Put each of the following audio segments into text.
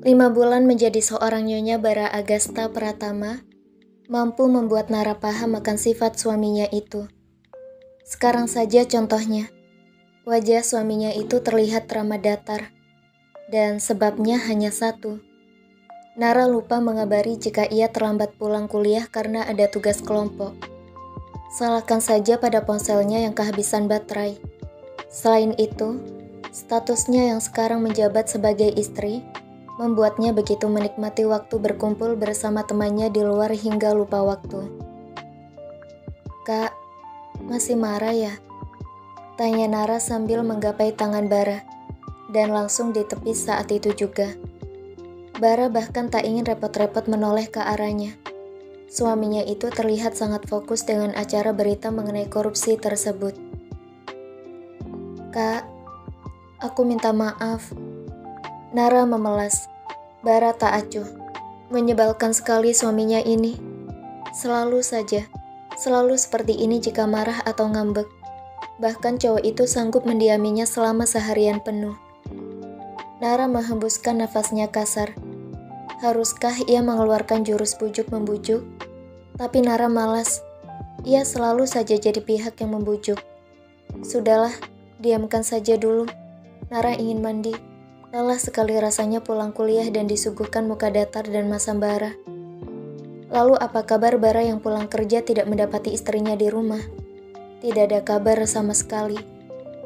5 bulan menjadi seorang Nyonya Bara Agasta Pratama mampu membuat Nara paham akan sifat suaminya itu. Sekarang saja contohnya, wajah suaminya itu terlihat ramah datar, dan sebabnya hanya satu. Nara lupa mengabari jika ia terlambat pulang kuliah karena ada tugas kelompok. Salahkan saja pada ponselnya yang kehabisan baterai. Selain itu, statusnya yang sekarang menjabat sebagai istri membuatnya begitu menikmati waktu berkumpul bersama temannya di luar hingga lupa waktu. "Kak, masih marah ya?" tanya Nara sambil menggapai tangan Bara, dan langsung ditepis saat itu juga. Bara bahkan tak ingin repot-repot menoleh ke arahnya. Suaminya itu terlihat sangat fokus dengan acara berita mengenai korupsi tersebut. "Kak, aku minta maaf." Nara memelas. Bara tak acuh. Menyebalkan sekali suaminya ini. Selalu saja, selalu seperti ini jika marah atau ngambek. Bahkan cowok itu sanggup mendiaminya selama seharian penuh. Nara menghembuskan nafasnya kasar. Haruskah ia mengeluarkan jurus bujuk membujuk? Tapi Nara malas. Ia selalu saja jadi pihak yang membujuk. Sudahlah, diamkan saja dulu. Nara ingin mandi. Lelah sekali rasanya pulang kuliah dan disuguhkan muka datar dan masam Bara. Lalu apa kabar Bara yang pulang kerja tidak mendapati istrinya di rumah? Tidak ada kabar sama sekali,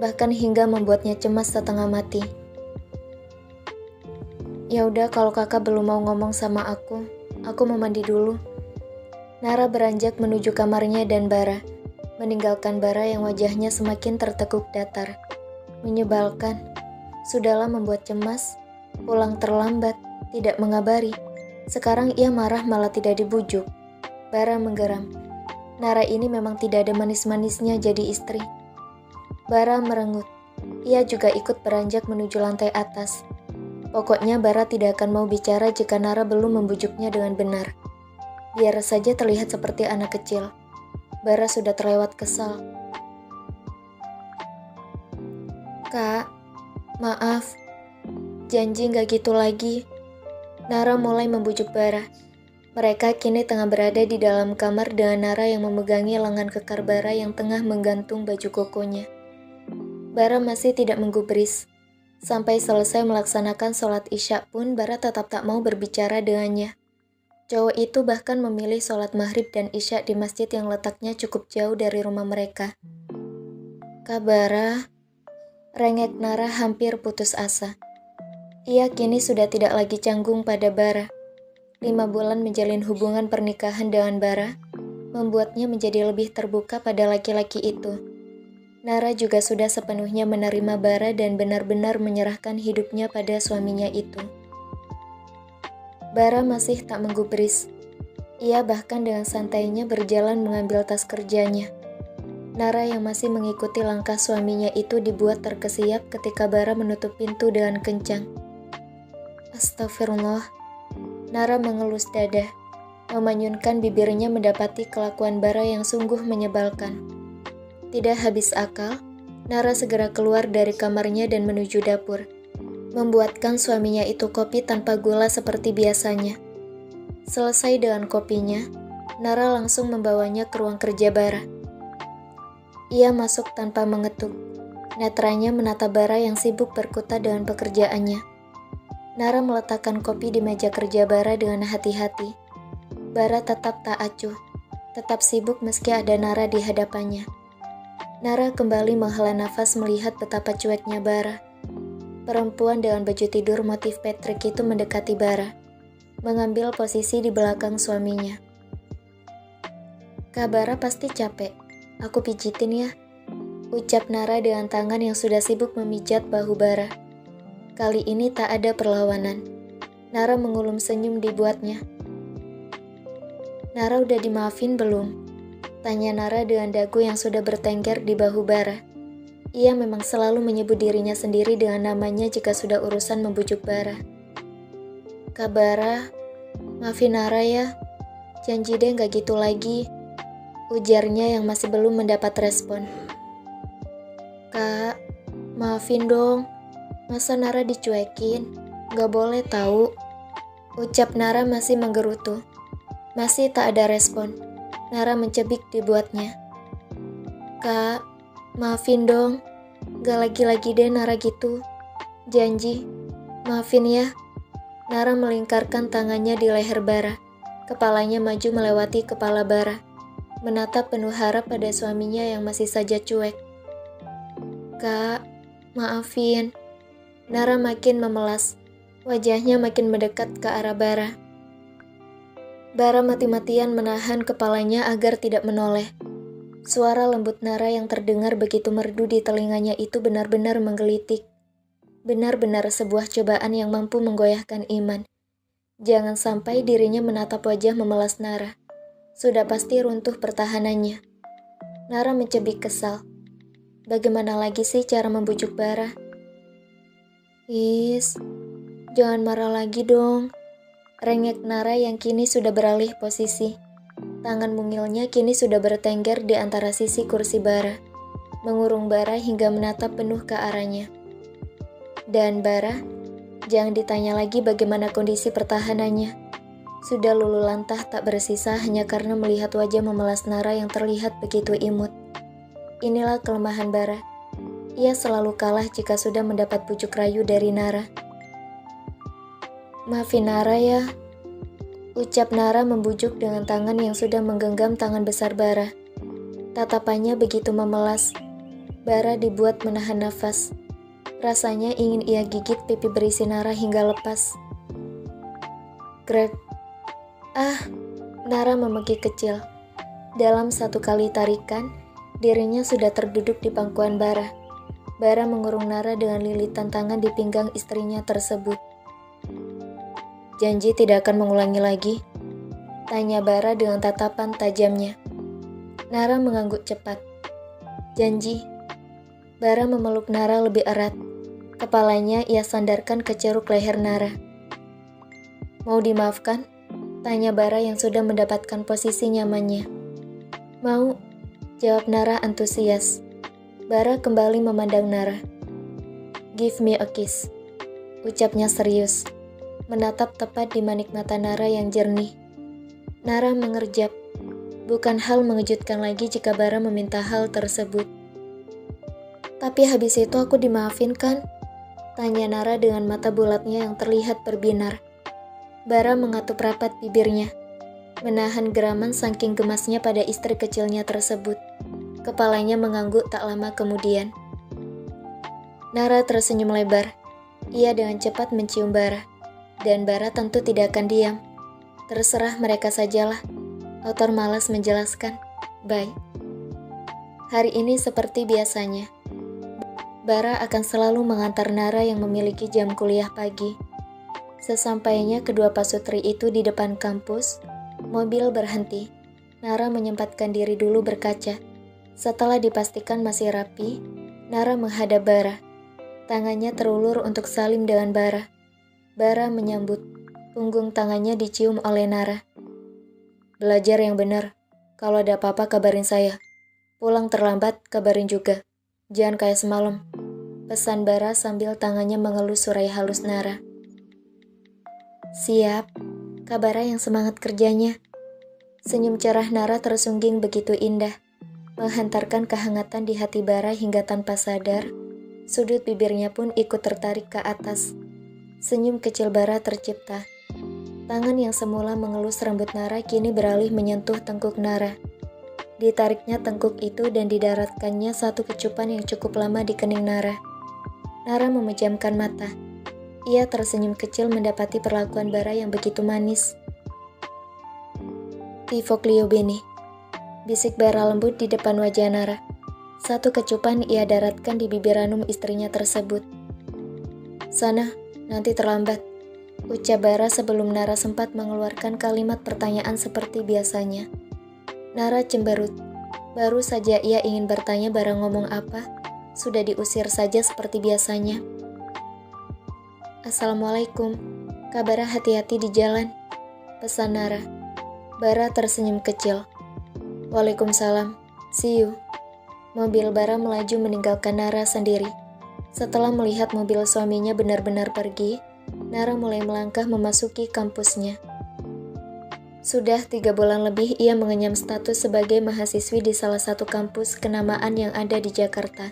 bahkan hingga membuatnya cemas setengah mati. "Ya udah, kalau kakak belum mau ngomong sama aku mau mandi dulu." Nara beranjak menuju kamarnya dan Bara, meninggalkan Bara yang wajahnya semakin tertekuk datar. Menyebalkan. Sudahlah membuat cemas, pulang terlambat, tidak mengabari. Sekarang ia marah malah tidak dibujuk. Bara menggeram. Nara ini memang tidak ada manis-manisnya jadi istri. Bara merengut. Ia juga ikut beranjak menuju lantai atas. Pokoknya Bara tidak akan mau bicara jika Nara belum membujuknya dengan benar. Biar saja terlihat seperti anak kecil. Bara sudah terlewat kesal. "Kak, maaf, janji gak gitu lagi." Nara mulai membujuk Bara. Mereka kini tengah berada di dalam kamar dengan Nara yang memegangi lengan kekar Bara yang tengah menggantung baju kokonya. Bara masih tidak menggubris. Sampai selesai melaksanakan sholat isya pun Bara tetap tak mau berbicara dengannya. Cowok itu bahkan memilih sholat maghrib dan isya di masjid yang letaknya cukup jauh dari rumah mereka. "Kak Bara," rengek Nara hampir putus asa. Ia kini sudah tidak lagi canggung pada Bara. 5 bulan menjalin hubungan pernikahan dengan Bara membuatnya menjadi lebih terbuka pada laki-laki itu. Nara juga sudah sepenuhnya menerima Bara dan benar-benar menyerahkan hidupnya pada suaminya itu. Bara masih tak menggubris. Ia bahkan dengan santainya berjalan mengambil tas kerjanya. Nara yang masih mengikuti langkah suaminya itu dibuat terkesiap ketika Bara menutup pintu dengan kencang. "Astagfirullah." Nara mengelus dada, memanyunkan bibirnya mendapati kelakuan Bara yang sungguh menyebalkan. Tidak habis akal, Nara segera keluar dari kamarnya dan menuju dapur, membuatkan suaminya itu kopi tanpa gula seperti biasanya. Selesai dengan kopinya, Nara langsung membawanya ke ruang kerja Bara. Ia masuk tanpa mengetuk. Netranya menatap Bara yang sibuk berkutat dengan pekerjaannya. Nara meletakkan kopi di meja kerja Bara dengan hati-hati. Bara tetap tak acuh, tetap sibuk meski ada Nara di hadapannya. Nara kembali menghela nafas melihat betapa cueknya Bara. Perempuan dengan baju tidur motif Patrick itu mendekati Bara, mengambil posisi di belakang suaminya. "Kak Bara pasti capek, aku pijitin ya," ucap Nara dengan tangan yang sudah sibuk memijat bahu Bara. Kali ini tak ada perlawanan. Nara mengulum senyum dibuatnya. "Nara udah dimaafin belum?" tanya Nara dengan dagu yang sudah bertengger di bahu Bara. Ia memang selalu menyebut dirinya sendiri dengan namanya jika sudah urusan membujuk Bara. "Kak Bara, maafin Nara ya. Janji deh gak gitu lagi," ujarnya yang masih belum mendapat respon. "Kak, maafin dong. Masa Nara dicuekin? Gak boleh tahu." Ucap Nara masih menggerutu. Masih tak ada respon. Nara mencebik di buatnya. Kak, maafin dong. Gak lagi-lagi deh Nara gitu. Janji. Maafin ya. Nara melingkarkan tangannya di leher Bara. Kepalanya maju melewati kepala Bara. Menatap penuh harap pada suaminya yang masih saja cuek. Kak, maafin. Nara makin memelas. Wajahnya makin mendekat ke arah Bara. Bara mati-matian menahan kepalanya agar tidak menoleh. Suara lembut Nara yang terdengar begitu merdu di telinganya itu benar-benar menggelitik. Benar-benar sebuah cobaan yang mampu menggoyahkan iman. Jangan sampai dirinya menatap wajah memelas Nara. Sudah pasti runtuh pertahanannya. Nara mencebik kesal. Bagaimana lagi sih cara membujuk Bara? Is, jangan marah lagi dong. Rengek Nara yang kini sudah beralih posisi. Tangan mungilnya kini sudah bertengger di antara sisi kursi Bara. Mengurung Bara hingga menatap penuh ke arahnya. Dan Bara, jangan ditanya lagi bagaimana kondisi pertahanannya. Sudah luluh lantah tak bersisa hanya karena melihat wajah memelas Nara yang terlihat begitu imut. Inilah kelemahan Bara. Ia selalu kalah jika sudah mendapat pucuk rayu dari Nara. Maafin Nara ya. Ucap Nara membujuk dengan tangan yang sudah menggenggam tangan besar Bara. Tatapannya begitu memelas. Bara dibuat menahan nafas. Rasanya ingin ia gigit pipi berisi Nara hingga lepas. Greg. Nara memekik kecil. Dalam satu kali tarikan, dirinya sudah terduduk di pangkuan Bara. Bara mengurung Nara dengan lilitan tangan di pinggang istrinya tersebut. Janji tidak akan mengulangi lagi? Tanya Bara dengan tatapan tajamnya. Nara mengangguk cepat. Janji. Bara memeluk Nara lebih erat. Kepalanya ia sandarkan ke ceruk leher Nara. Mau dimaafkan? Tanya Bara yang sudah mendapatkan posisi nyamannya. Mau, jawab Nara antusias. Bara kembali memandang Nara. Give me a kiss. Ucapnya serius. Menatap tepat di manik mata Nara yang jernih. Nara mengerjap. Bukan hal mengejutkan lagi jika Bara meminta hal tersebut. Tapi habis itu aku dimaafin kan? Tanya Nara dengan mata bulatnya yang terlihat berbinar. Bara mengatup rapat bibirnya, menahan geraman saking gemasnya pada istri kecilnya tersebut. Kepalanya mengangguk tak lama kemudian. Nara tersenyum lebar. Ia dengan cepat mencium Bara. Dan Bara tentu tidak akan diam. Terserah mereka sajalah. Autor malas menjelaskan. Bye. Hari ini seperti biasanya. Bara akan selalu mengantar Nara yang memiliki jam kuliah pagi. Sesampainya kedua pasutri itu di depan kampus, mobil berhenti. Nara menyempatkan diri dulu berkaca. Setelah dipastikan masih rapi, Nara menghadap Bara. Tangannya terulur untuk salim dengan Bara. Bara menyambut. Punggung tangannya dicium oleh Nara. Belajar yang benar. Kalau ada apa-apa kabarin saya. Pulang terlambat kabarin juga. Jangan kayak semalam. Pesan Bara sambil tangannya mengelus surai halus Nara. Siap, Bara yang semangat kerjanya. Senyum cerah Nara tersungging begitu indah, menghantarkan kehangatan di hati Bara hingga tanpa sadar, sudut bibirnya pun ikut tertarik ke atas. Senyum kecil Bara tercipta. Tangan yang semula mengelus rambut Nara kini beralih menyentuh tengkuk Nara. Ditariknya tengkuk itu dan didaratkannya satu kecupan yang cukup lama di kening Nara. Nara memejamkan mata. Ia tersenyum kecil mendapati perlakuan Bara yang begitu manis. Tifoklio bene, bisik Bara lembut di depan wajah Nara. Satu kecupan ia daratkan di bibir ranum istrinya tersebut. Sana, nanti terlambat, ucap Bara sebelum Nara sempat mengeluarkan kalimat pertanyaan seperti biasanya. Nara cemberut. Baru saja ia ingin bertanya Bara ngomong apa, sudah diusir saja seperti biasanya. Assalamualaikum, Bara hati-hati di jalan, pesan Nara. Bara tersenyum kecil. Waalaikumsalam, see you. Mobil Bara melaju meninggalkan Nara sendiri. Setelah melihat mobil suaminya benar-benar pergi, Nara mulai melangkah memasuki kampusnya. Sudah 3 bulan lebih ia mengenyam status sebagai mahasiswi di salah satu kampus kenamaan yang ada di Jakarta.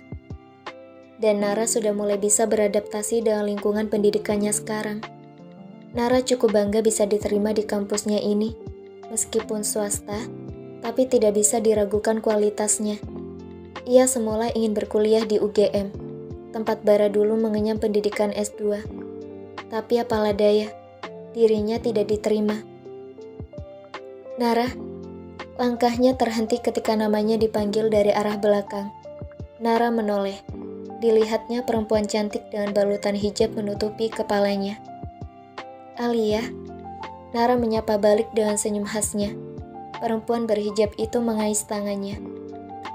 Dan Nara sudah mulai bisa beradaptasi dengan lingkungan pendidikannya sekarang. Nara cukup bangga bisa diterima di kampusnya ini, meskipun swasta, tapi tidak bisa diragukan kualitasnya. Ia semula ingin berkuliah di UGM, tempat Bara dulu mengenyam pendidikan S2. Tapi apalah daya, dirinya tidak diterima. Nara, langkahnya terhenti ketika namanya dipanggil dari arah belakang. Nara menoleh. Dilihatnya perempuan cantik dengan balutan hijab menutupi kepalanya. Alia, Nara menyapa balik dengan senyum khasnya. Perempuan berhijab itu mengais tangannya.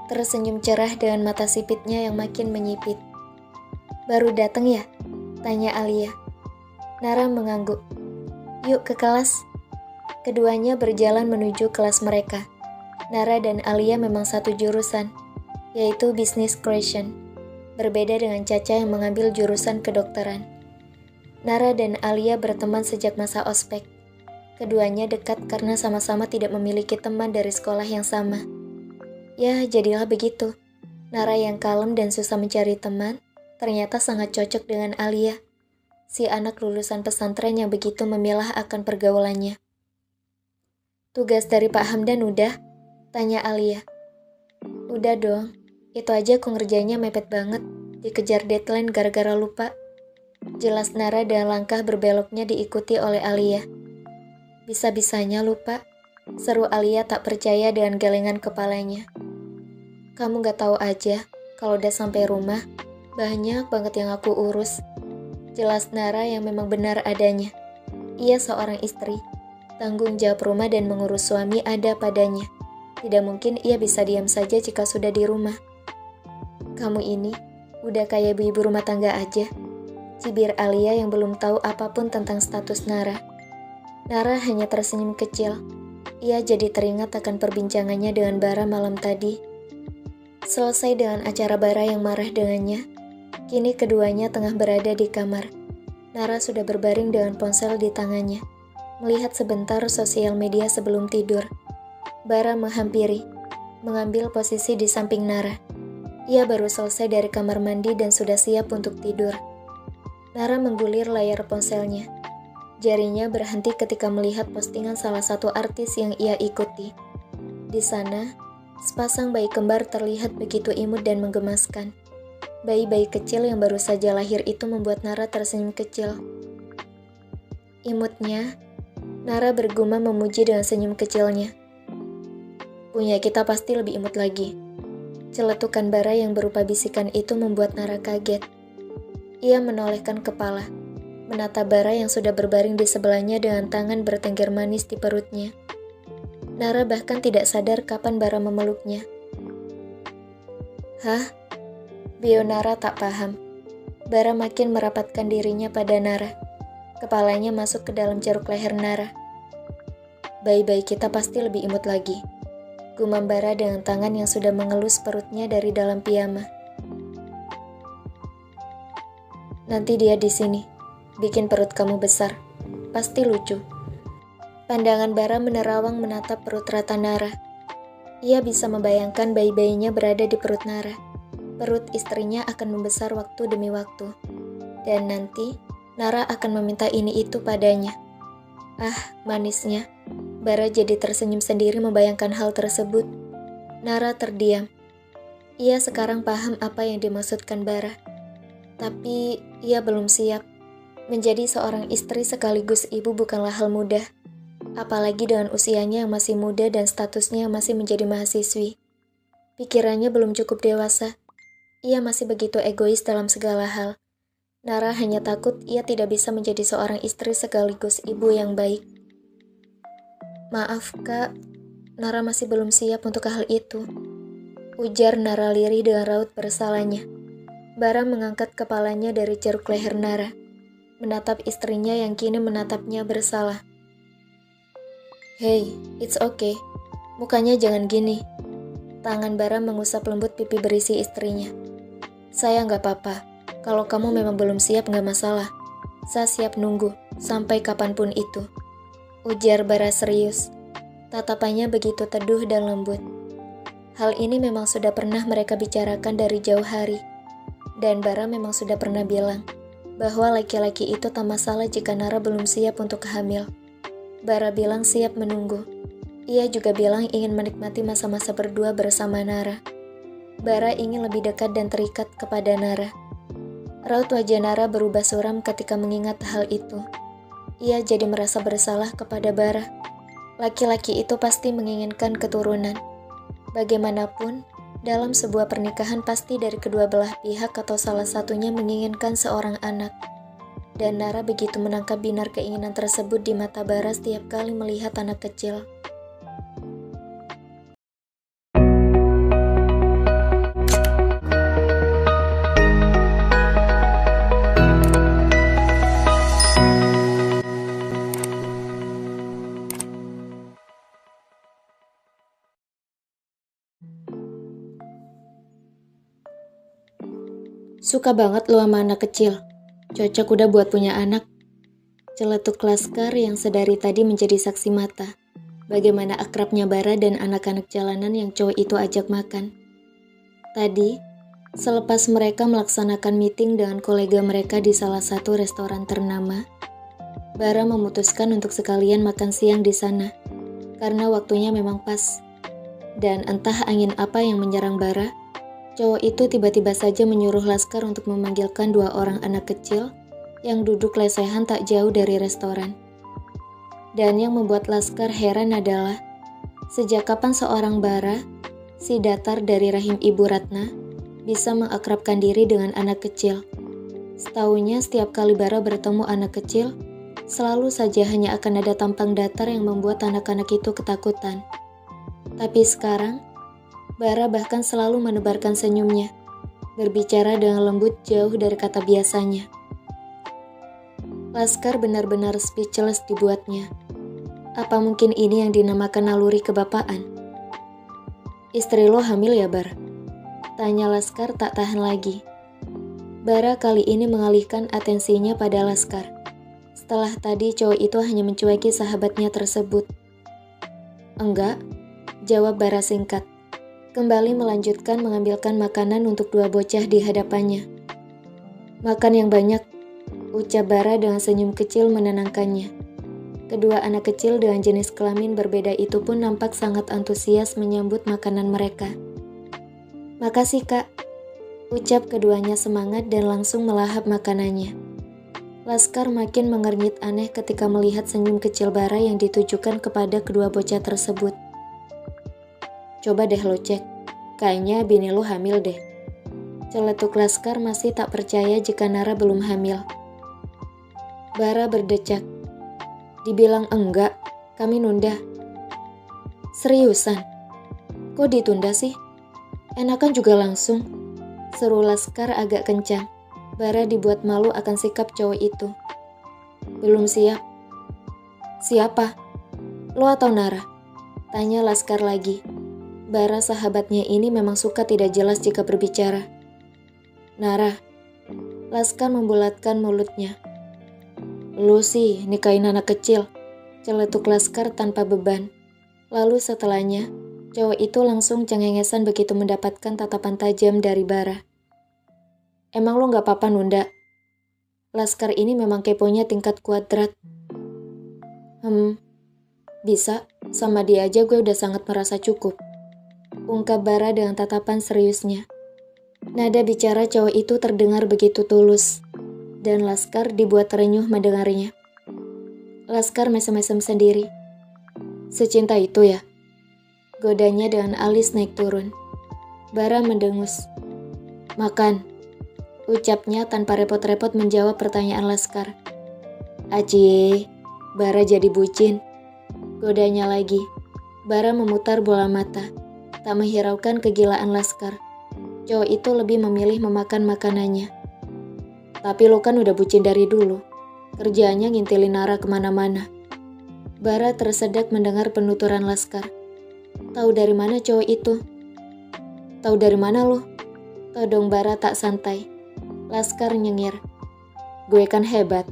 Tersenyum cerah dengan mata sipitnya yang makin menyipit. Baru datang ya? Tanya Alia. Nara mengangguk. Yuk ke kelas. Keduanya berjalan menuju kelas mereka. Nara dan Alia memang satu jurusan, yaitu Business Creation. Berbeda dengan Caca yang mengambil jurusan kedokteran. Nara dan Alia berteman sejak masa ospek. Keduanya dekat karena sama-sama tidak memiliki teman dari sekolah yang sama. Ya, jadilah begitu. Nara yang kalem dan susah mencari teman, ternyata sangat cocok dengan Alia, si anak lulusan pesantren yang begitu memilah akan pergaulannya. Tugas dari Pak Hamdan udah? Tanya Alia. Udah dong, itu aja aku ngerjainnya mepet banget, dikejar deadline gara-gara lupa. Jelas Nara dan langkah berbeloknya diikuti oleh Alia. Bisa-bisanya lupa, seru Alia tak percaya dengan gelengan kepalanya. Kamu gak tahu aja, kalau udah sampai rumah, banyak banget yang aku urus. Jelas Nara yang memang benar adanya. Ia seorang istri, tanggung jawab rumah dan mengurus suami ada padanya. Tidak mungkin ia bisa diam saja jika sudah di rumah. Kamu ini, udah kayak ibu-ibu rumah tangga aja. Cibir Alia yang belum tahu apapun tentang status Nara. Nara hanya tersenyum kecil. Ia jadi teringat akan perbincangannya dengan Bara malam tadi. Selesai dengan acara Bara yang marah dengannya, kini keduanya tengah berada di kamar. Nara sudah berbaring dengan ponsel di tangannya, melihat sebentar sosial media sebelum tidur. Bara menghampiri, mengambil posisi di samping Nara. Ia baru selesai dari kamar mandi dan sudah siap untuk tidur. Nara menggulir layar ponselnya. Jarinya berhenti ketika melihat postingan salah satu artis yang ia ikuti. Di sana, sepasang bayi kembar terlihat begitu imut dan menggemaskan. Bayi-bayi kecil yang baru saja lahir itu membuat Nara tersenyum kecil. Imutnya, Nara bergumam memuji dengan senyum kecilnya. Punya kita pasti lebih imut lagi. Celetukan Bara yang berupa bisikan itu membuat Nara kaget. Ia menolehkan kepala, menatap Bara yang sudah berbaring di sebelahnya dengan tangan bertengger manis di perutnya. Nara bahkan tidak sadar kapan Bara memeluknya. Hah? Bio Nara tak paham. Bara makin merapatkan dirinya pada Nara. Kepalanya masuk ke dalam jeruk leher Nara. Bayi-bayi kita pasti lebih imut lagi. Gumam Bara dengan tangan yang sudah mengelus perutnya dari dalam piyama. Nanti dia di sini, bikin perut kamu besar. Pasti lucu. Pandangan Bara menerawang menatap perut rata Nara. Ia bisa membayangkan bayi-bayinya berada di perut Nara. Perut istrinya akan membesar waktu demi waktu. Dan nanti, Nara akan meminta ini itu padanya. Ah, manisnya. Bara jadi tersenyum sendiri membayangkan hal tersebut. Nara terdiam. Ia sekarang paham apa yang dimaksudkan Bara. Tapi, ia belum siap. Menjadi seorang istri sekaligus ibu bukanlah hal mudah. Apalagi dengan usianya yang masih muda dan statusnya yang masih menjadi mahasiswi. Pikirannya belum cukup dewasa. Ia masih begitu egois dalam segala hal. Nara hanya takut ia tidak bisa menjadi seorang istri sekaligus ibu yang baik. Maaf kak, Nara masih belum siap untuk hal itu. Ujar Nara lirih dengan raut bersalahnya. Bara mengangkat kepalanya dari jeruk leher Nara, menatap istrinya yang kini menatapnya bersalah. Hey, it's okay. Mukanya jangan gini. Tangan Bara mengusap lembut pipi berisi istrinya. Saya nggak apa-apa. Kalau kamu memang belum siap nggak masalah. Saya siap nunggu, sampai kapanpun itu. Ujar Bara serius. Tatapannya begitu teduh dan lembut. Hal ini memang sudah pernah mereka bicarakan dari jauh hari. Dan Bara memang sudah pernah bilang bahwa laki-laki itu tak masalah jika Nara belum siap untuk hamil. Bara bilang siap menunggu. Ia juga bilang ingin menikmati masa-masa berdua bersama Nara. Bara ingin lebih dekat dan terikat kepada Nara. Raut wajah Nara berubah suram ketika mengingat hal itu. Ia jadi merasa bersalah kepada Bara. Laki-laki itu pasti menginginkan keturunan. Bagaimanapun, dalam sebuah pernikahan pasti dari kedua belah pihak atau salah satunya menginginkan seorang anak. Dan Nara begitu menangkap binar keinginan tersebut di mata Bara setiap kali melihat anak kecil. Suka banget lo sama anak kecil. Cocok udah buat punya anak. Celetuk Laskar yang sedari tadi menjadi saksi mata. Bagaimana akrabnya Bara dan anak-anak jalanan yang cowok itu ajak makan. Tadi, selepas mereka melaksanakan meeting dengan kolega mereka di salah satu restoran ternama, Bara memutuskan untuk sekalian makan siang di sana. Karena waktunya memang pas. Dan entah angin apa yang menyerang Bara, cowok itu tiba-tiba saja menyuruh Laskar untuk memanggilkan 2 orang anak kecil yang duduk lesehan tak jauh dari restoran. Dan yang membuat Laskar heran adalah, sejak kapan seorang Bara, si datar dari rahim Ibu Ratna, bisa mengakrabkan diri dengan anak kecil. Setahunya setiap kali Bara bertemu anak kecil, selalu saja hanya akan ada tampang datar yang membuat anak-anak itu ketakutan. Tapi sekarang, Bara bahkan selalu menebarkan senyumnya, berbicara dengan lembut jauh dari kata biasanya. Laskar benar-benar speechless dibuatnya. Apa mungkin ini yang dinamakan naluri kebapaan? Istri lo hamil ya, Bar? Tanya Laskar tak tahan lagi. Bara kali ini mengalihkan atensinya pada Laskar. Setelah tadi cowok itu hanya mencueki sahabatnya tersebut. Enggak, jawab Bara singkat. Kembali melanjutkan mengambilkan makanan untuk 2 bocah di hadapannya. Makan yang banyak, ucap Bara dengan senyum kecil menenangkannya. Kedua anak kecil dengan jenis kelamin berbeda itu pun nampak sangat antusias menyambut makanan mereka. Makasih kak, ucap keduanya semangat dan langsung melahap makanannya. Laskar makin mengernyit aneh ketika melihat senyum kecil Bara yang ditujukan kepada kedua bocah tersebut. Coba deh lo cek, kayaknya bini lo hamil deh. Celetuk Laskar masih tak percaya jika Nara belum hamil. Bara berdecak. Dibilang enggak, kami nunda. Seriusan? Kok ditunda sih? Enakan juga langsung. Seru Laskar agak kencang. Bara dibuat malu akan sikap cowok itu. Belum siap. Siapa? Lo atau Nara? Tanya Laskar lagi. Bara sahabatnya ini memang suka tidak jelas jika berbicara. Nara. Laskar membulatkan mulutnya. Lu sih nikahin anak kecil. Celetuk Laskar tanpa beban. Lalu setelahnya, cowok itu langsung cengengesan begitu mendapatkan tatapan tajam dari Bara. Emang lo gak apa-apa nunda? Laskar ini memang keponya tingkat kuadrat. Bisa. Sama dia aja gue udah sangat merasa cukup. Ungkap Bara dengan tatapan seriusnya. Nada bicara cowok itu terdengar begitu tulus, dan Laskar dibuat terenyuh mendengarnya. Laskar mesem-mesem sendiri. Secinta itu ya? Godanya dengan alis naik turun. Bara mendengus. Makan, ucapnya tanpa repot-repot menjawab pertanyaan Laskar. Aci, Bara jadi bucin. Godanya lagi. Bara memutar bola mata. Tak menghiraukan kegilaan Laskar. Cowok itu lebih memilih memakan makanannya. Tapi lo kan udah bucin dari dulu. Kerjaannya ngintilin Nara kemana-mana. Bara tersedak mendengar penuturan Laskar. Tahu dari mana cowok itu? Tahu dari mana lo? Todong Bara tak santai. Laskar nyengir. Gue kan hebat.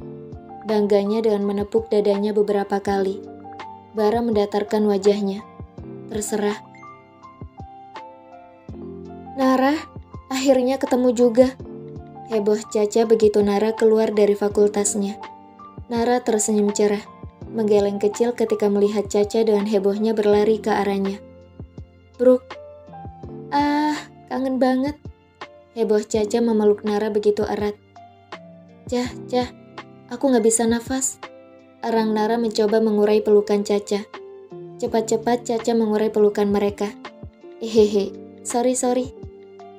Bangganya dengan menepuk dadanya beberapa kali. Bara mendatarkan wajahnya. Terserah. Nara, akhirnya ketemu juga. Heboh Caca begitu Nara keluar dari fakultasnya. Nara tersenyum cerah, menggeleng kecil ketika melihat Caca dengan hebohnya berlari ke arahnya. Bruk. Kangen banget. Heboh Caca memeluk Nara begitu erat. Cah, aku gak bisa nafas. Arang Nara mencoba mengurai pelukan Caca. Cepat-cepat Caca mengurai pelukan mereka. Hehehe, sorry.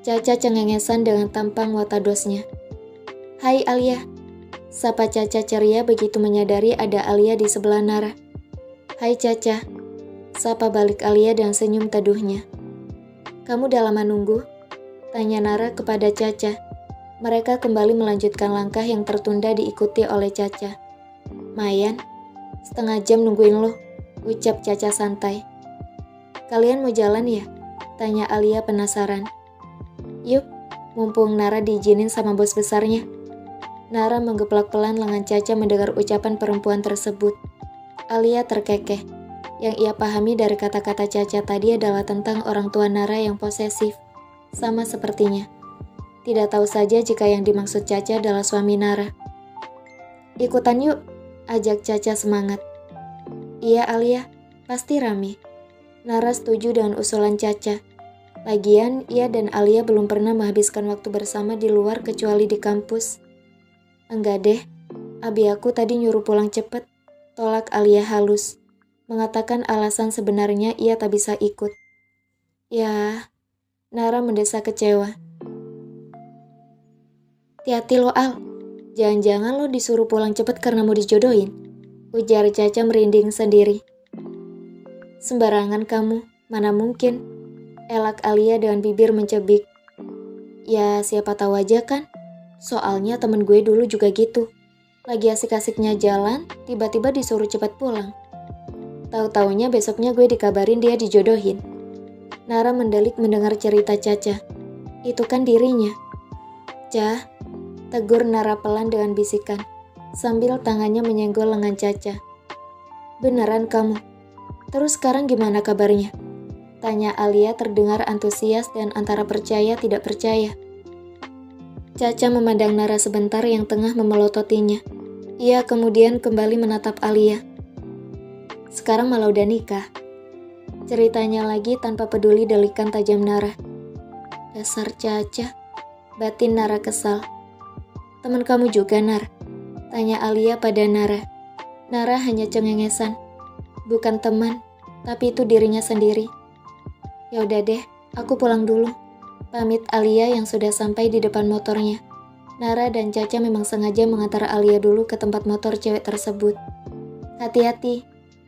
Caca cengengesan dengan tampang watadosnya. Hai Alia. Sapa Caca ceria begitu menyadari ada Alia di sebelah Nara. Hai Caca. Sapa balik Alia dengan senyum teduhnya. Kamu udah lama nunggu? Tanya Nara kepada Caca. Mereka kembali melanjutkan langkah yang tertunda diikuti oleh Caca. Mayan, setengah jam nungguin lo, ucap Caca santai. Kalian mau jalan ya? Tanya Alia penasaran. Yuk, mumpung Nara diizinin sama bos besarnya. Nara menggeplak pelan lengan Caca mendengar ucapan perempuan tersebut. Alia terkekeh. Yang ia pahami dari kata-kata Caca tadi adalah tentang orang tua Nara yang posesif. Sama sepertinya. Tidak tahu saja jika yang dimaksud Caca adalah suami Nara. Ikutan yuk, ajak Caca semangat. Iya Alia, pasti rame. Nara setuju dengan usulan Caca. Lagian, ia dan Alia belum pernah menghabiskan waktu bersama di luar kecuali di kampus. Enggak deh, abi aku tadi nyuruh pulang cepet, tolak Alia halus. Mengatakan alasan sebenarnya ia tak bisa ikut. Ya, Nara mendesak kecewa. Hati-hati lo Al, jangan-jangan lo disuruh pulang cepet karena mau dijodohin, ujar Caca merinding sendiri. Sembarangan kamu, mana mungkin, elak Alia dengan bibir mencebik. Ya siapa tahu aja kan, soalnya temen gue dulu juga gitu. Lagi asik-asiknya jalan, tiba-tiba disuruh cepat pulang. Tahu-taunya besoknya gue dikabarin dia dijodohin. Nara mendelik mendengar cerita Caca. Itu kan dirinya. Cah, tegur Nara pelan dengan bisikan, sambil tangannya menyenggol lengan Caca. Beneran kamu? Terus sekarang gimana kabarnya? Tanya Alia terdengar antusias dan antara percaya tidak percaya. Caca memandang Nara sebentar yang tengah memelototinya. Ia kemudian kembali menatap Alia. Sekarang malah udah nikah. Ceritanya lagi tanpa peduli delikan tajam Nara. Dasar Caca, batin Nara kesal. Teman kamu juga Nar? Tanya Alia pada Nara. Nara hanya cengengesan. Bukan teman, tapi itu dirinya sendiri. Ya udah deh, aku pulang dulu. Pamit Alia yang sudah sampai di depan motornya. Nara dan Caca memang sengaja mengantar Alia dulu ke tempat motor cewek tersebut. Hati-hati,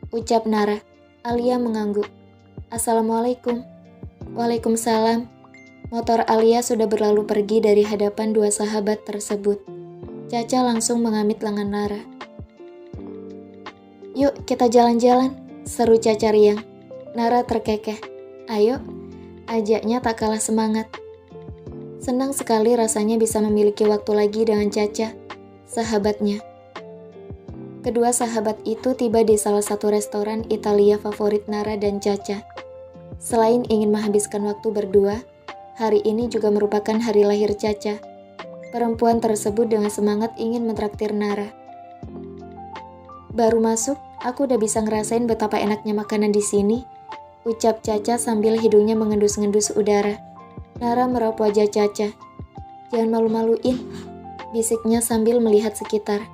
ucap Nara. Alia mengangguk. Assalamualaikum. Waalaikumsalam. Motor Alia sudah berlalu pergi dari hadapan dua sahabat tersebut. Caca langsung mengamit lengan Nara. Yuk kita jalan-jalan, seru Caca riang. Nara terkekeh. Ayo, ajaknya tak kalah semangat. Senang sekali rasanya bisa memiliki waktu lagi dengan Caca, sahabatnya. Kedua sahabat itu tiba di salah satu restoran Italia favorit Nara dan Caca. Selain ingin menghabiskan waktu berdua, hari ini juga merupakan hari lahir Caca. Perempuan tersebut dengan semangat ingin mentraktir Nara. Baru masuk, aku udah bisa ngerasain betapa enaknya makanan di sini, ucap Caca sambil hidungnya mengendus-ngendus udara. Nara meraup wajah Caca. Jangan malu-maluin, bisiknya sambil melihat sekitar.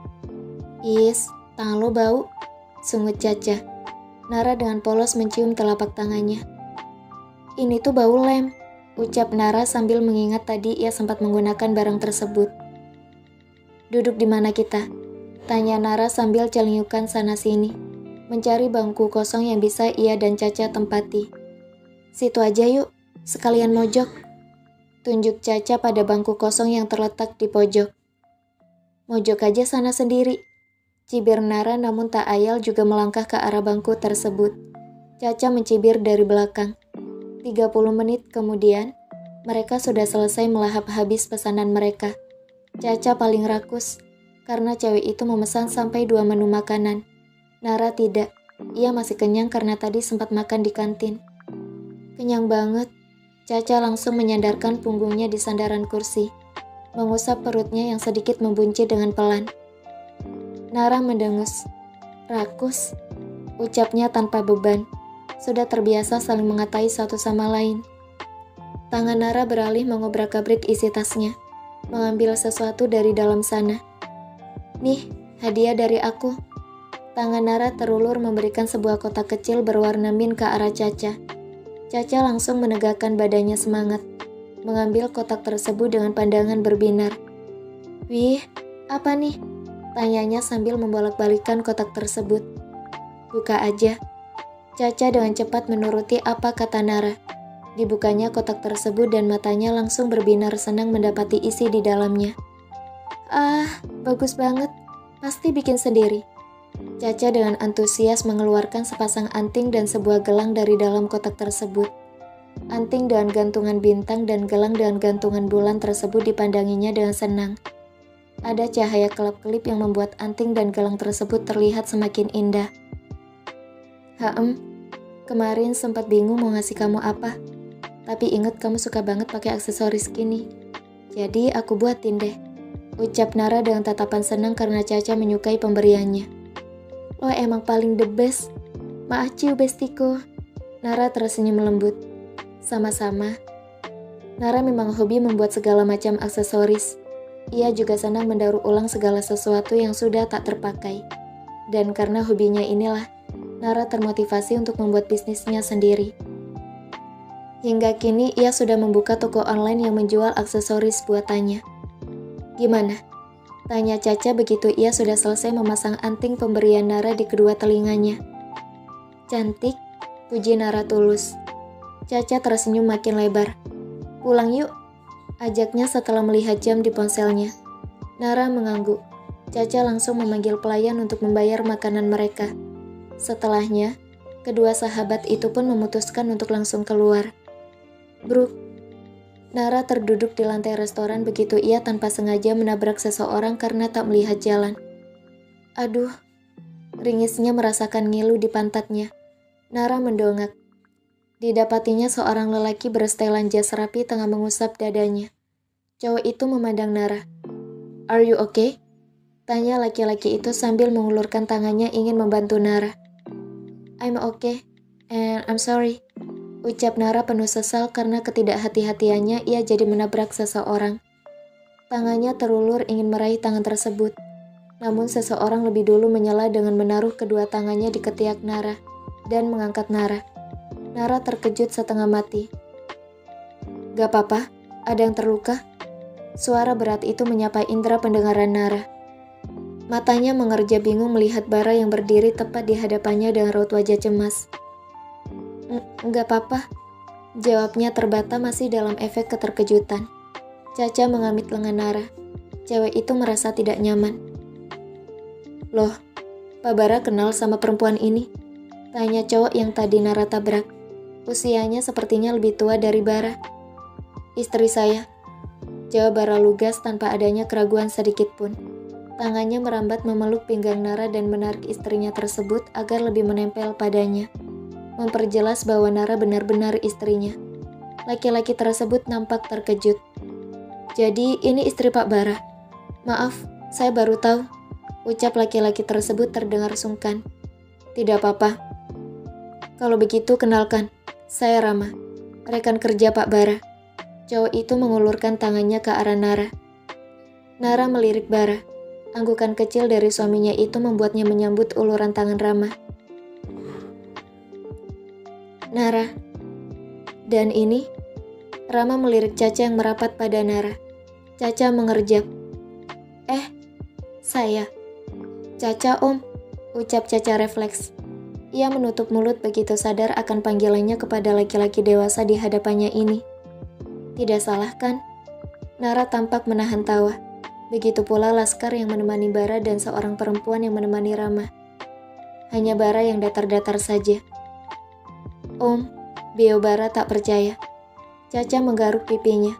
Is, tangan lo bau, sungut Caca. Nara dengan polos mencium telapak tangannya. Ini tuh bau lem, ucap Nara sambil mengingat tadi ia sempat menggunakan barang tersebut. Duduk di mana kita? Tanya Nara sambil celingkukan sana-sini, mencari bangku kosong yang bisa ia dan Caca tempati. Situ aja yuk, sekalian mojok. Tunjuk Caca pada bangku kosong yang terletak di pojok. Mojok aja sana sendiri. Cibir Nara namun tak ayal juga melangkah ke arah bangku tersebut. Caca mencibir dari belakang. 30 menit kemudian, mereka sudah selesai melahap habis pesanan mereka. Caca paling rakus, karena cewek itu memesan sampai 2 menu makanan. Nara tidak, ia masih kenyang karena tadi sempat makan di kantin. Kenyang banget. Caca langsung menyandarkan punggungnya di sandaran kursi, mengusap perutnya yang sedikit membuncit dengan pelan. Nara mendengus. Rakus, ucapnya tanpa beban. Sudah terbiasa saling mengatai satu sama lain. Tangan Nara beralih mengobrak-abrik isi tasnya, mengambil sesuatu dari dalam sana. Nih, hadiah dari aku. Tangan Nara terulur memberikan sebuah kotak kecil berwarna mint ke arah Caca. Caca langsung menegakkan badannya semangat, mengambil kotak tersebut dengan pandangan berbinar. Wih, apa nih? Tanyanya sambil membolak-balikkan kotak tersebut. Buka aja. Caca dengan cepat menuruti apa kata Nara. Dibukanya kotak tersebut dan matanya langsung berbinar senang mendapati isi di dalamnya. Ah, bagus banget. Pasti bikin sendiri. Caca dengan antusias mengeluarkan sepasang anting dan sebuah gelang dari dalam kotak tersebut. Anting dengan gantungan bintang dan gelang dengan gantungan bulan tersebut dipandanginya dengan senang. Ada cahaya kelap-kelip yang membuat anting dan gelang tersebut terlihat semakin indah. Kemarin sempat bingung mau ngasih kamu apa. Tapi inget kamu suka banget pakai aksesoris gini. Jadi aku buatin deh. Ucap Nara dengan tatapan senang karena Caca menyukai pemberiannya. Lo emang paling the best. Maaciu bestiku. Nara tersenyum lembut. Sama-sama. Nara memang hobi membuat segala macam aksesoris. Ia juga senang mendaur ulang segala sesuatu yang sudah tak terpakai. Dan karena hobinya inilah, Nara termotivasi untuk membuat bisnisnya sendiri. Hingga kini ia sudah membuka toko online yang menjual aksesoris buatannya. Gimana? Tanya Caca begitu ia sudah selesai memasang anting pemberian Nara di kedua telinganya. Cantik, puji Nara tulus. Caca tersenyum makin lebar. Pulang yuk, ajaknya setelah melihat jam di ponselnya. Nara mengangguk. Caca langsung memanggil pelayan untuk membayar makanan mereka. Setelahnya, kedua sahabat itu pun memutuskan untuk langsung keluar. Bruk. Nara terduduk di lantai restoran begitu ia tanpa sengaja menabrak seseorang karena tak melihat jalan. Aduh, ringisnya merasakan ngilu di pantatnya. Nara mendongak. Didapatinya seorang lelaki bersetelan jas rapi tengah mengusap dadanya. Cowok itu memandang Nara. Are you okay? Tanya laki-laki itu sambil mengulurkan tangannya ingin membantu Nara. I'm okay, and I'm sorry. Ucap Nara penuh sesal karena ketidakhati-hatiannya ia jadi menabrak seseorang. Tangannya terulur ingin meraih tangan tersebut. Namun seseorang lebih dulu menyela dengan menaruh kedua tangannya di ketiak Nara dan mengangkat Nara. Nara terkejut setengah mati. Gak apa-apa, ada yang terluka? Suara berat itu menyapa indera pendengaran Nara. Matanya mengerja bingung melihat Bara yang berdiri tepat di hadapannya dengan raut wajah cemas. Enggak apa-apa, jawabnya terbata masih dalam efek keterkejutan. Caca mengamit lengan Nara. Cewek itu merasa tidak nyaman. Loh, Pak Bara kenal sama perempuan ini? Tanya cowok yang tadi Nara tabrak. Usianya sepertinya lebih tua dari Bara. Istri saya, jawab Bara lugas tanpa adanya keraguan sedikit pun. Tangannya merambat memeluk pinggang Nara dan menarik istrinya tersebut agar lebih menempel padanya. Memperjelas bahwa Nara benar-benar istrinya. Laki-laki tersebut nampak terkejut. Jadi ini istri Pak Bara. Maaf, saya baru tahu. Ucap laki-laki tersebut terdengar sungkan. Tidak apa-apa. Kalau begitu kenalkan, saya Rama, rekan kerja Pak Bara. Cowok itu mengulurkan tangannya ke arah Nara. Nara melirik Bara. Anggukan kecil dari suaminya itu membuatnya menyambut uluran tangan Rama. Nara. Dan ini? Rama melirik Caca yang merapat pada Nara. Caca mengerjap. Saya. Caca om, ucap Caca refleks. Ia menutup mulut begitu sadar akan panggilannya kepada laki-laki dewasa di hadapannya ini. Tidak salah kan? Nara tampak menahan tawa. Begitu pula Laskar yang menemani Bara dan seorang perempuan yang menemani Rama. Hanya Bara yang datar-datar saja. Om, Bio Bara tak percaya. Caca menggaruk pipinya.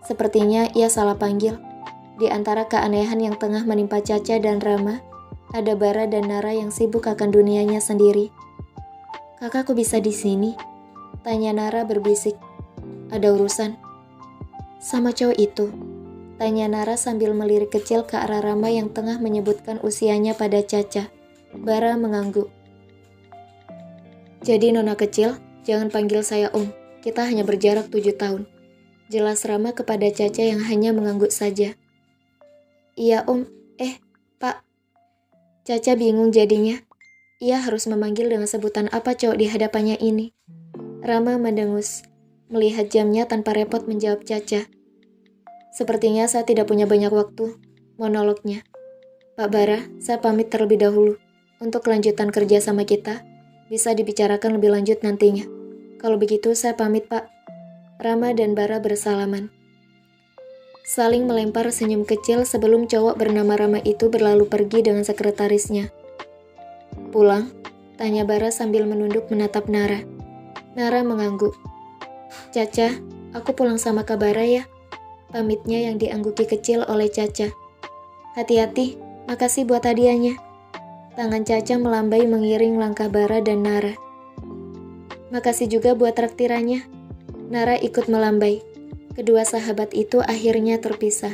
Sepertinya ia salah panggil. Di antara keanehan yang tengah menimpa Caca dan Rama, ada Bara dan Nara yang sibuk akan dunianya sendiri. "Kakak kok bisa di sini?" tanya Nara berbisik. "Ada urusan." "Sama cowok itu?" tanya Nara sambil melirik kecil ke arah Rama yang tengah menyebutkan usianya pada Caca. Bara mengangguk. "Jadi nona kecil, jangan panggil saya Om. Kita hanya berjarak 7 tahun. Jelas Rama kepada Caca yang hanya mengangguk saja. "Iya Om, Pak." Caca bingung jadinya. Ia harus memanggil dengan sebutan apa cowok di hadapannya ini. Rama mendengus, melihat jamnya tanpa repot menjawab Caca. "Sepertinya saya tidak punya banyak waktu," monolognya. "Pak Bara, saya pamit terlebih dahulu. Untuk kelanjutan kerja sama kita, bisa dibicarakan lebih lanjut nantinya. Kalau begitu saya pamit Pak." Rama dan Bara bersalaman. Saling melempar senyum kecil sebelum cowok bernama Rama itu berlalu pergi dengan sekretarisnya. "Pulang?" tanya Bara sambil menunduk menatap Nara. Nara mengangguk. "Caca, aku pulang sama Kak Bara ya," pamitnya yang diangguki kecil oleh Caca. "Hati-hati, makasih buat hadiahnya." Tangan Caca melambai mengiring langkah Bara dan Nara. "Makasih juga buat traktirannya." Nara ikut melambai. Kedua sahabat itu akhirnya terpisah.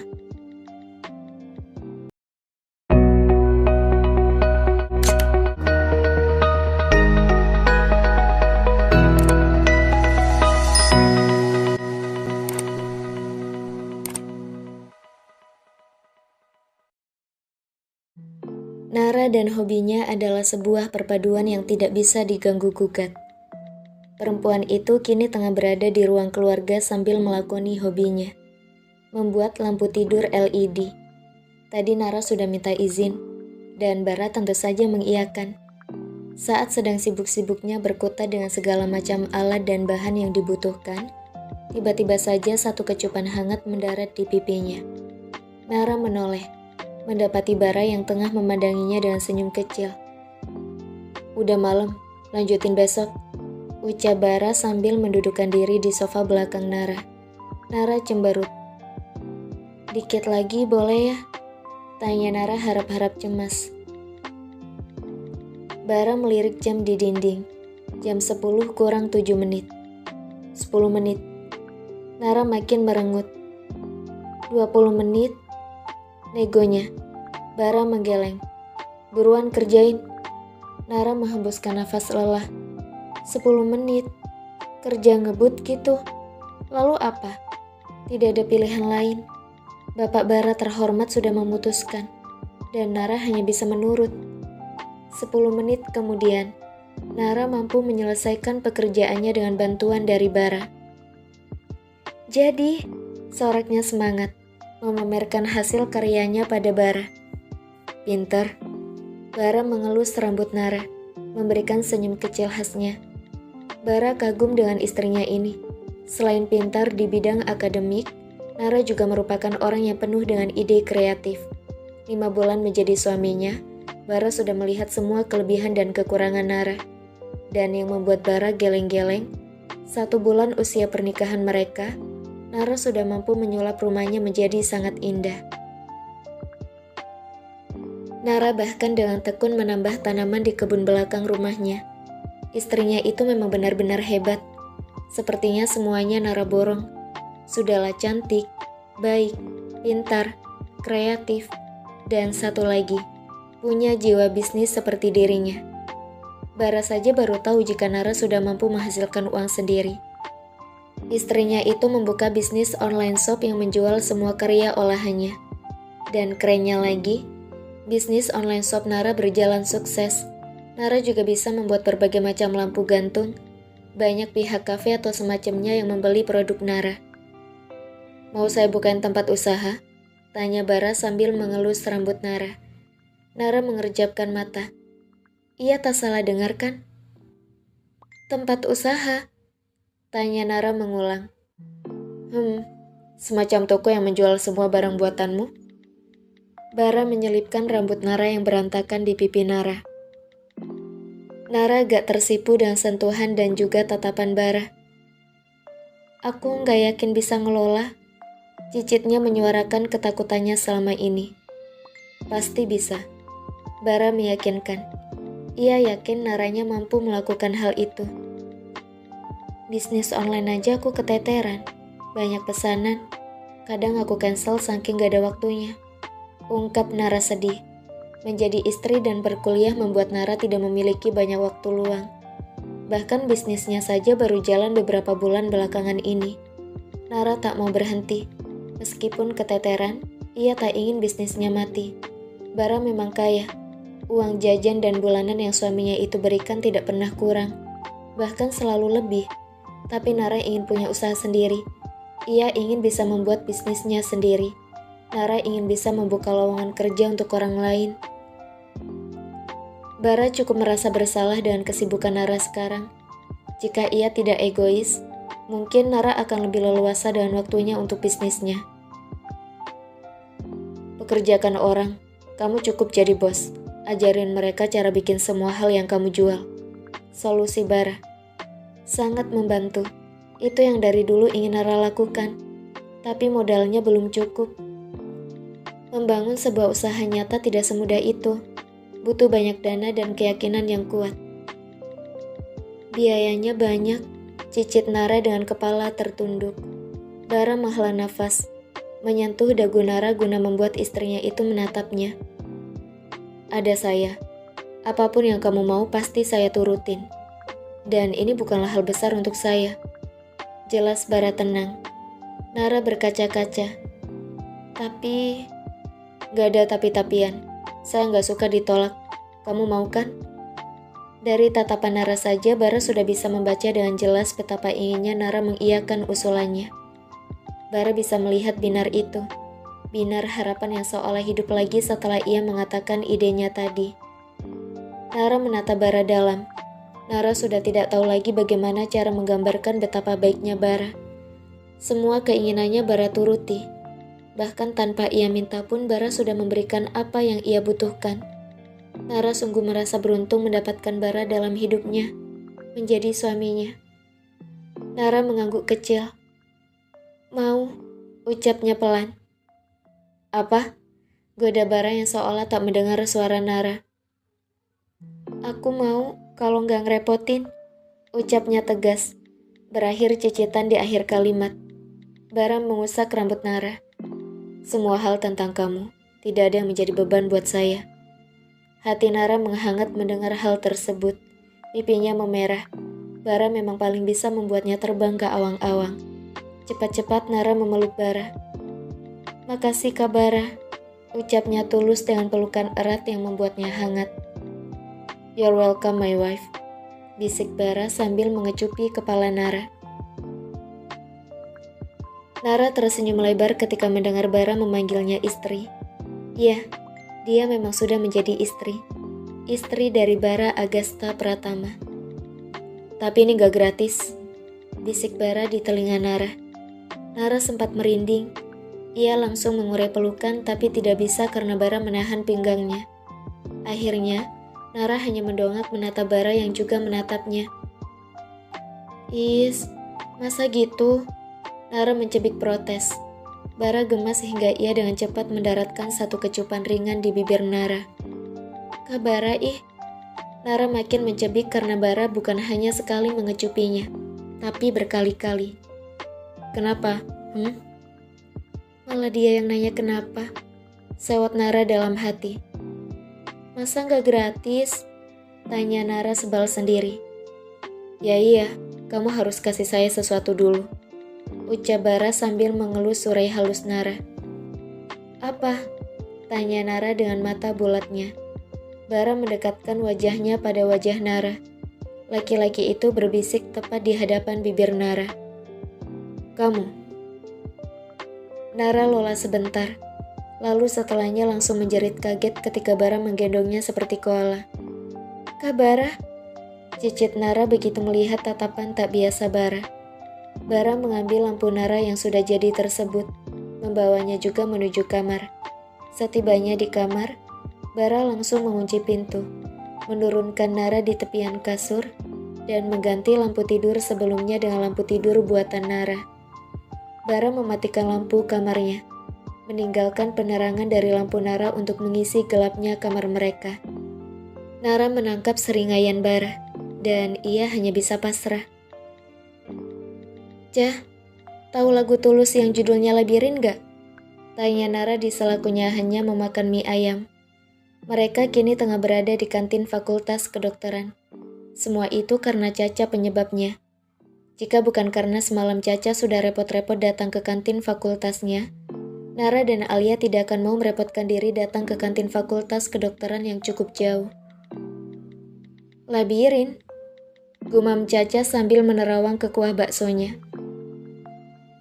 Nara dan hobinya adalah sebuah perpaduan yang tidak bisa diganggu-gugat. Perempuan itu kini tengah berada di ruang keluarga sambil melakoni hobinya, membuat lampu tidur LED. Tadi Nara sudah minta izin, dan Bara tentu saja mengiyakan. Saat sedang sibuk-sibuknya berkutat dengan segala macam alat dan bahan yang dibutuhkan, tiba-tiba saja satu kecupan hangat mendarat di pipinya. Nara menoleh, mendapati Bara yang tengah memandanginya dengan senyum kecil. "Udah malam, lanjutin besok," ucap Bara sambil mendudukkan diri di sofa belakang Nara. Nara cemberut. "Dikit lagi boleh ya?" tanya Nara harap-harap cemas. Bara melirik jam di dinding. Jam 10 kurang 7 menit. 10 menit. Nara makin merengut. 20 menit. Negonya. Bara menggeleng. "Buruan kerjain." Nara menghembuskan nafas lelah. 10 menit. Kerja ngebut gitu. Lalu apa? Tidak ada pilihan lain. Bapak Bara terhormat sudah memutuskan. Dan Nara hanya bisa menurut. 10 menit kemudian, Nara mampu menyelesaikan pekerjaannya dengan bantuan dari Bara. "Jadi," soraknya semangat, memamerkan hasil karyanya pada Bara. "Pinter." Bara mengelus rambut Nara, memberikan senyum kecil khasnya. Bara kagum dengan istrinya ini. Selain pintar di bidang akademik, Nara juga merupakan orang yang penuh dengan ide kreatif. 5 bulan menjadi suaminya, Bara sudah melihat semua kelebihan dan kekurangan Nara. Dan yang membuat Bara geleng-geleng, 1 bulan usia pernikahan mereka, Nara sudah mampu menyulap rumahnya menjadi sangat indah. Nara bahkan dengan tekun menambah tanaman di kebun belakang rumahnya. Istrinya itu memang benar-benar hebat. Sepertinya semuanya Nara borong. Sudahlah cantik, baik, pintar, kreatif, dan satu lagi, punya jiwa bisnis seperti dirinya. Bara saja baru tahu jika Nara sudah mampu menghasilkan uang sendiri. Istrinya itu membuka bisnis online shop yang menjual semua karya olahannya. Dan kerennya lagi, bisnis online shop Nara berjalan sukses. Nara juga bisa membuat berbagai macam lampu gantung. Banyak pihak kafe atau semacamnya yang membeli produk Nara. "Mau saya bukain tempat usaha?" tanya Bara sambil mengelus rambut Nara. Nara mengerjapkan mata. Ia tak salah dengar kan? "Tempat usaha?" tanya Nara mengulang. Semacam toko yang menjual semua barang buatanmu?" Bara menyelipkan rambut Nara yang berantakan di pipi Nara. Nara gak tersipu dengan sentuhan dan juga tatapan Bara. "Aku gak yakin bisa ngelola." Cicitnya menyuarakan ketakutannya selama ini. Pasti bisa. Bara meyakinkan. Ia yakin Naranya mampu melakukan hal itu. Bisnis online aja aku keteteran. Banyak pesanan. Kadang aku cancel saking gak ada waktunya. Ungkap Nara sedih. Menjadi istri dan berkuliah membuat Nara tidak memiliki banyak waktu luang. Bahkan bisnisnya saja baru jalan beberapa bulan belakangan ini. Nara tak mau berhenti. Meskipun keteteran, ia tak ingin bisnisnya mati. Bara memang kaya. Uang jajan dan bulanan yang suaminya itu berikan tidak pernah kurang. Bahkan selalu lebih. Tapi Nara ingin punya usaha sendiri. Ia ingin bisa membuat bisnisnya sendiri. Nara ingin bisa membuka lowongan kerja untuk orang lain. Bara cukup merasa bersalah dengan kesibukan Nara sekarang. Jika ia tidak egois, mungkin Nara akan lebih leluasa dengan waktunya untuk bisnisnya. Pekerjakan orang, kamu cukup jadi bos. Ajarin mereka cara bikin semua hal yang kamu jual. Solusi Bara. Sangat membantu. Itu yang dari dulu ingin Nara lakukan. Tapi modalnya belum cukup. Membangun sebuah usaha nyata tidak semudah itu. Butuh banyak dana dan keyakinan yang kuat. Biayanya banyak, cicit Nara dengan kepala tertunduk. Bara menghela nafas, menyentuh dagu Nara guna membuat istrinya itu menatapnya. Ada saya. Apapun yang kamu mau pasti saya turutin. Dan ini bukanlah hal besar untuk saya. Jelas Bara tenang. Nara berkaca-kaca. Tapi, gak ada tapi-tapian. Saya gak suka ditolak. Kamu mau kan? Dari tatapan Nara saja, Bara sudah bisa membaca dengan jelas betapa inginnya Nara mengiyakan usulannya. Bara bisa melihat binar itu. Binar harapan yang seolah hidup lagi setelah ia mengatakan idenya tadi. Nara menatap Bara dalam. Nara sudah tidak tahu lagi bagaimana cara menggambarkan betapa baiknya Bara. Semua keinginannya Bara turuti. Bahkan tanpa ia minta pun Bara sudah memberikan apa yang ia butuhkan. Nara sungguh merasa beruntung mendapatkan Bara dalam hidupnya, menjadi suaminya. Nara mengangguk kecil. Mau, ucapnya pelan. Apa? Goda Bara yang seolah tak mendengar suara Nara. Aku mau kalau nggak ngerepotin, ucapnya tegas. Berakhir cicitan di akhir kalimat. Bara mengusap rambut Nara. Semua hal tentang kamu, tidak ada yang menjadi beban buat saya. Hati Nara menghangat mendengar hal tersebut. Pipinya memerah. Bara memang paling bisa membuatnya terbang ke awang-awang. Cepat-cepat Nara memeluk Bara. Makasih Kak Bara, ucapnya tulus dengan pelukan erat yang membuatnya hangat. You're welcome my wife, bisik Bara sambil mengecupi kepala Nara. Nara tersenyum lebar ketika mendengar Bara memanggilnya istri. Ya, dia memang sudah menjadi istri. Istri dari Bara Agasta Pratama. Tapi ini gak gratis, bisik Bara di telinga Nara. Nara sempat merinding. Ia langsung mengurai pelukan tapi tidak bisa karena Bara menahan pinggangnya. Akhirnya, Nara hanya mendongak menatap Bara yang juga menatapnya. Is, masa gitu? Nara mencebik protes. Bara gemas hingga ia dengan cepat mendaratkan satu kecupan ringan di bibir Nara. Kak Bara ih. Nara makin mencebik karena Bara bukan hanya sekali mengecupinya, tapi berkali-kali. Kenapa? Malah dia yang nanya kenapa. Sewot Nara dalam hati. Masa nggak gratis? Tanya Nara sebal sendiri. Ya iya, kamu harus kasih saya sesuatu dulu. Ucap Bara sambil mengelus surai halus Nara. Apa? Tanya Nara dengan mata bulatnya. Bara mendekatkan wajahnya pada wajah Nara. Laki-laki itu berbisik tepat di hadapan bibir Nara. Kamu. Nara lola sebentar. Lalu setelahnya langsung menjerit kaget ketika Bara menggendongnya seperti koala. Kak Bara? Cicit Nara begitu melihat tatapan tak biasa Bara. Bara mengambil lampu Nara yang sudah jadi tersebut, membawanya juga menuju kamar. Setibanya di kamar, Bara langsung mengunci pintu, menurunkan Nara di tepian kasur, dan mengganti lampu tidur sebelumnya dengan lampu tidur buatan Nara. Bara mematikan lampu kamarnya, meninggalkan penerangan dari lampu Nara untuk mengisi gelapnya kamar mereka. Nara menangkap seringaian Bara, dan ia hanya bisa pasrah. "Jah, tahu lagu Tulus yang judulnya Labirin gak?" tanya Nara di sela kunyahannya memakan mie ayam. Mereka kini tengah berada di kantin Fakultas Kedokteran. Semua itu karena Caca penyebabnya. Jika bukan karena semalam Caca sudah repot-repot datang ke kantin fakultasnya, Nara dan Alia tidak akan mau merepotkan diri datang ke kantin Fakultas Kedokteran yang cukup jauh. "Labirin," gumam Caca sambil menerawang ke kuah baksonya.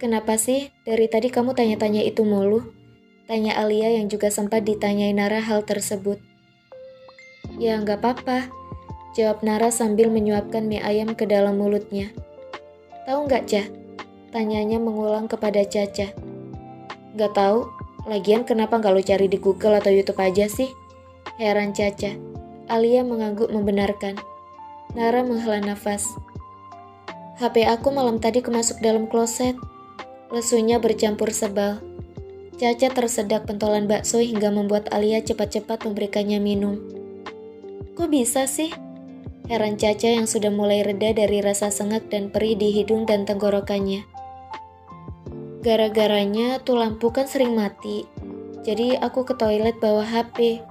"Kenapa sih dari tadi kamu tanya-tanya itu mulu?" tanya Alia yang juga sempat ditanyai Nara hal tersebut. "Ya nggak apa-apa," jawab Nara sambil menyuapkan mie ayam ke dalam mulutnya. "Tahu nggak, Cah?" tanyanya mengulang kepada Caca. "Nggak tahu, lagian kenapa nggak lo cari di Google atau YouTube aja sih?" heran Caca. Alia mengangguk membenarkan. Nara menghela nafas. "HP aku malam tadi kemasuk dalam kloset," lesunya bercampur sebal. Caca tersedak pentolan bakso hingga membuat Alia cepat-cepat memberikannya minum. "Kok bisa sih?" heran Caca yang sudah mulai reda dari rasa sengak dan perih di hidung dan tenggorokannya. "Gara-garanya tuh lampu kan sering mati, jadi aku ke toilet bawa HP.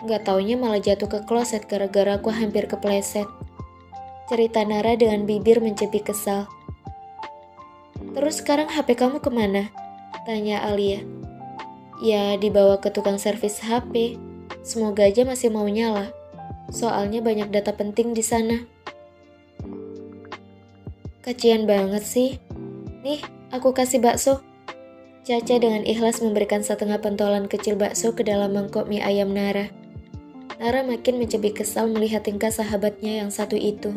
Nggak taunya malah jatuh ke kloset gara-gara aku hampir kepleset," cerita Nara dengan bibir mencepik kesal. "Terus sekarang HP kamu kemana?" tanya Alia. "Ya dibawa ke tukang servis HP. Semoga aja masih mau nyala. Soalnya banyak data penting di sana." "Kasian banget sih. Nih, aku kasih bakso." Caca dengan ikhlas memberikan setengah pentolan kecil bakso ke dalam mangkok mie ayam Nara. Nara makin mencebik kesal melihat tingkah sahabatnya yang satu itu.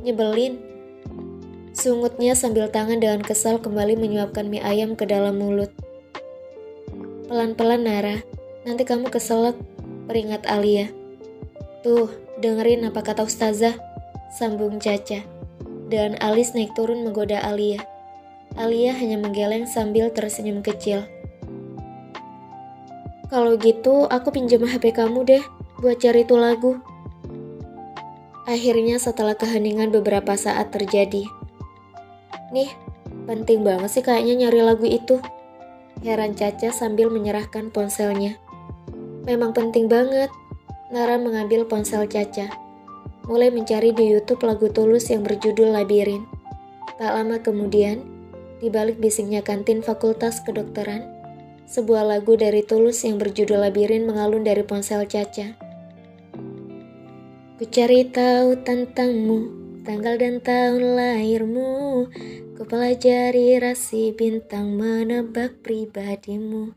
Nyebelin," sungutnya sambil tangan dengan kesal kembali menyuapkan mie ayam ke dalam mulut. "Pelan-pelan Nara, nanti kamu keselak," peringat Alia. "Tuh, dengerin apa kata Ustazah," sambung Caca. Dengan alis naik turun menggoda Alia. Alia hanya menggeleng sambil tersenyum kecil. "Kalau gitu aku pinjam HP kamu deh buat cari tuh lagu." Akhirnya setelah keheningan beberapa saat terjadi. "Nih, penting banget sih kayaknya nyari lagu itu," heran Caca sambil menyerahkan ponselnya. "Memang penting banget." Nara mengambil ponsel Caca, mulai mencari di YouTube lagu Tulus yang berjudul Labirin. Tak lama kemudian, di balik bisiknya kantin Fakultas Kedokteran, sebuah lagu dari Tulus yang berjudul Labirin mengalun dari ponsel Caca. "Ku cari tahu tentangmu, tanggal dan tahun lahirmu. Ku pelajari rasi bintang, menebak pribadimu.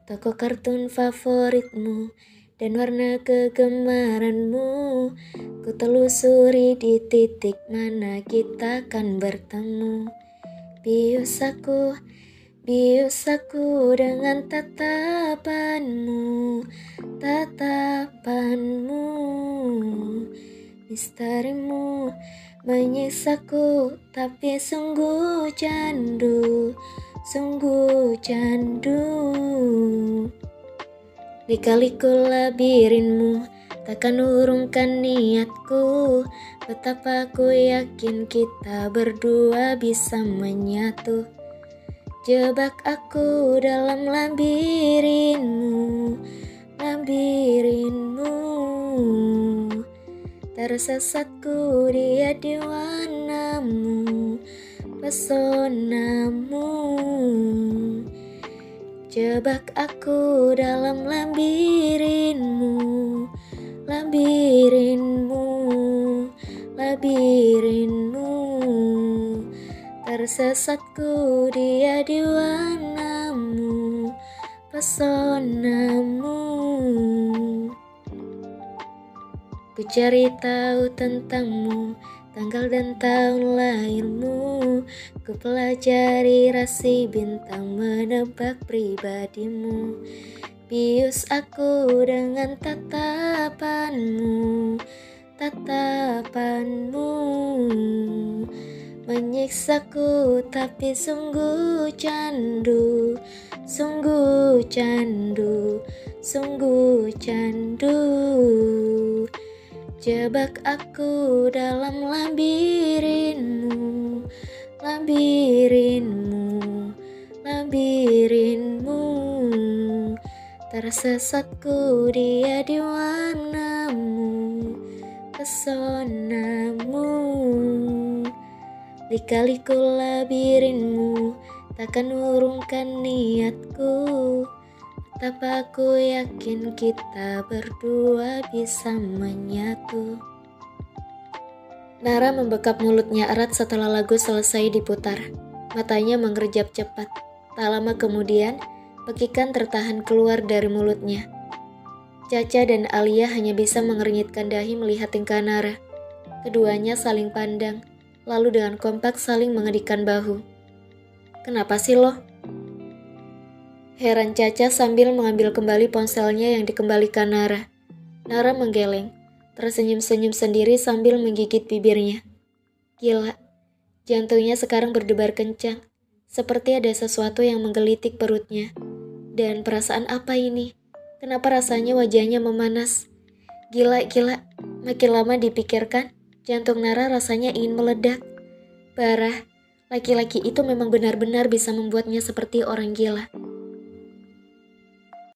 Tokoh kartun favoritmu, dan warna kegemaranmu. Ku telusuri di titik mana kita akan bertemu. Bius aku dengan tatapanmu. Misterimu menyisaku, tapi sungguh candu. Lika-liku labirinmu, takkan urungkan niatku. Betapa ku yakin kita berdua bisa menyatu. Jebak aku dalam labirinmu. Tersesatku dia di warnamu, pesonamu. Jebak aku dalam labirinmu. Tersesatku dia di warnamu, pesonamu. Ku cari tahu tentangmu, tanggal dan tahun lahirmu. Ku pelajari rasi bintang, menebak pribadimu. Bius aku dengan tatapanmu. menyiksaku tapi sungguh candu, sungguh candu, sungguh candu. Jebak aku dalam labirinmu, labirinmu, labirinmu. Tersesatku dia di warnamu, pesonamu. Lika-liku labirinmu takkan urungkan niatku. Betapa aku yakin kita berdua bisa menyatu. Nara membekap mulutnya erat setelah lagu selesai diputar. Matanya mengerjap cepat. Tak lama kemudian, pekikan tertahan keluar dari mulutnya. Caca dan Alia hanya bisa mengernyitkan dahi melihat tingkah Nara. Keduanya saling pandang, lalu dengan kompak saling mengedikkan bahu. "Kenapa sih lo?" Heran Caca sambil mengambil kembali ponselnya yang dikembalikan Nara. Nara menggeleng, tersenyum-senyum sendiri sambil menggigit bibirnya. Gila, jantungnya sekarang berdebar kencang, seperti ada sesuatu yang menggelitik perutnya. Dan perasaan apa ini? Kenapa rasanya wajahnya memanas? Gila, makin lama dipikirkan, jantung Nara rasanya ingin meledak. Parah, laki-laki itu memang benar-benar bisa membuatnya seperti orang gila.